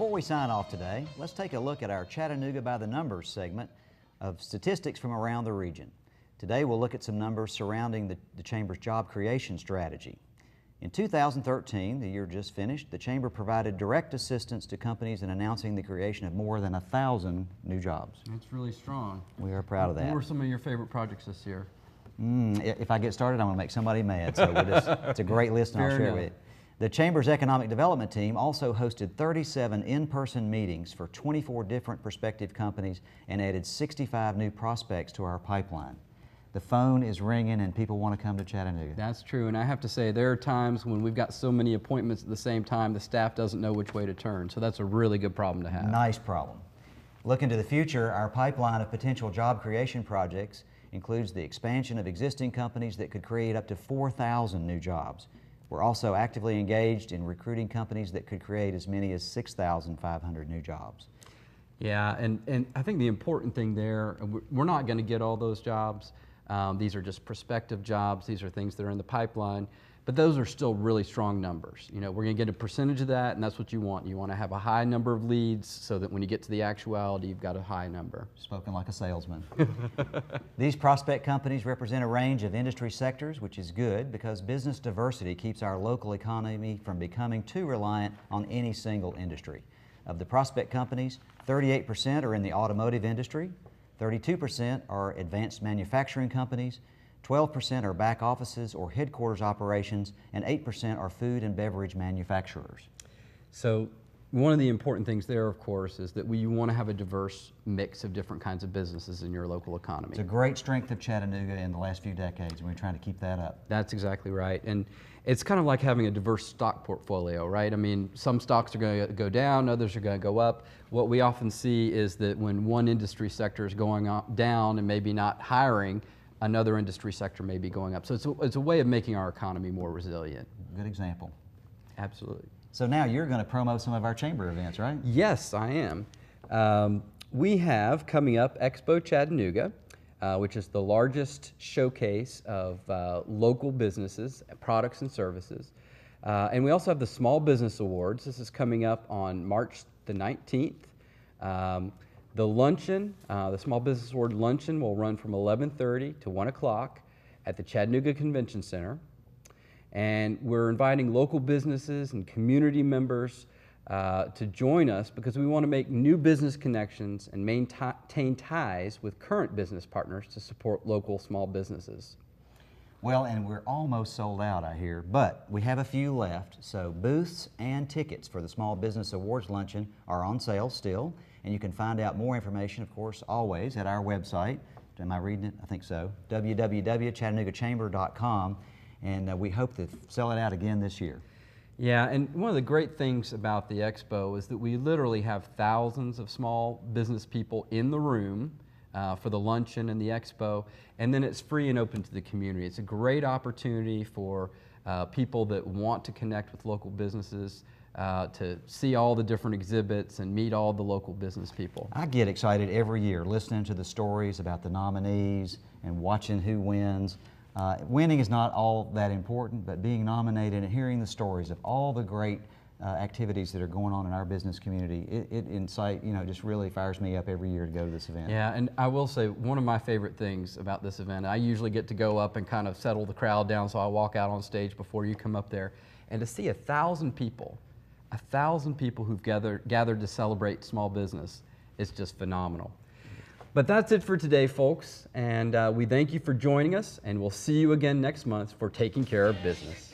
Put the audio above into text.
Before we sign off today, let's take a look at our Chattanooga by the Numbers segment of statistics from around the region. Today we'll look at some numbers surrounding the Chamber's job creation strategy. In 2013, the year just finished, the Chamber provided direct assistance to companies in announcing the creation of more than 1,000 new jobs. That's really strong. We are proud of that. What were some of your favorite projects this year? If I get started, I'm going to make somebody mad, so it's a great list and I'll share it with you. The Chamber's Economic Development team also hosted 37 in-person meetings for 24 different prospective companies and added 65 new prospects to our pipeline. The phone is ringing and people want to come to Chattanooga. That's true, and I have to say there are times when we've got so many appointments at the same time the staff doesn't know which way to turn, so that's a really good problem to have. Nice problem. Looking to the future, our pipeline of potential job creation projects includes the expansion of existing companies that could create up to 4,000 new jobs. We're also actively engaged in recruiting companies that could create as many as 6,500 new jobs. Yeah, and I think the important thing there, we're not going to get all those jobs. These are just prospective jobs. These are things that are in the pipeline, but those are still really strong numbers. You know, we're going to get a percentage of that, and that's what you want. You want to have a high number of leads so that when you get to the actuality, you've got a high number. Spoken like a salesman. These prospect companies represent a range of industry sectors, which is good because business diversity keeps our local economy from becoming too reliant on any single industry. Of the prospect companies, 38% are in the automotive industry, 32% are advanced manufacturing companies, 12% are back offices or headquarters operations, and 8% are food and beverage manufacturers. So one of the important things there, of course, is that you want to have a diverse mix of different kinds of businesses in your local economy. It's a great strength of Chattanooga in the last few decades, and we're trying to keep that up. That's exactly right. And it's kind of like having a diverse stock portfolio, right? I mean, some stocks are going to go down, others are going to go up. What we often see is that when one industry sector is going down and maybe not hiring, another industry sector may be going up. So it's a way of making our economy more resilient. Good example. Absolutely. So now you're going to promote some of our chamber events, right? Yes, I am. We have coming up Expo Chattanooga, which is the largest showcase of local businesses, products and services. And we also have the Small Business Awards. This is coming up on March the 19th. The luncheon, the Small Business Award luncheon will run from 11:30 to 1 o'clock at the Chattanooga Convention Center. And we're inviting local businesses and community members to join us because we want to make new business connections and maintain ties with current business partners to support local small businesses. Well, and we're almost sold out, I hear, but we have a few left, so booths and tickets for the Small Business Awards Luncheon are on sale still, and you can find out more information, of course, always at our website. Am I reading it? I think so. www.chattanooga.chamber.com, and we hope to sell it out again this year. Yeah, and one of the great things about the Expo is that we literally have thousands of small business people in the room for the luncheon and the Expo, and then it's free and open to the community. It's a great opportunity for people that want to connect with local businesses to see all the different exhibits and meet all the local business people. I get excited every year listening to the stories about the nominees and watching who wins. Winning is not all that important, but being nominated and hearing the stories of all the great activities that are going on in our business community, it just really fires me up every year to go to this event. Yeah, and I will say one of my favorite things about this event, I usually get to go up and kind of settle the crowd down, so I walk out on stage before you come up there, and to see 1,000 people who've gathered to celebrate small business is just phenomenal. But that's it for today, folks, and we thank you for joining us, and we'll see you again next month for Taking Care of Business.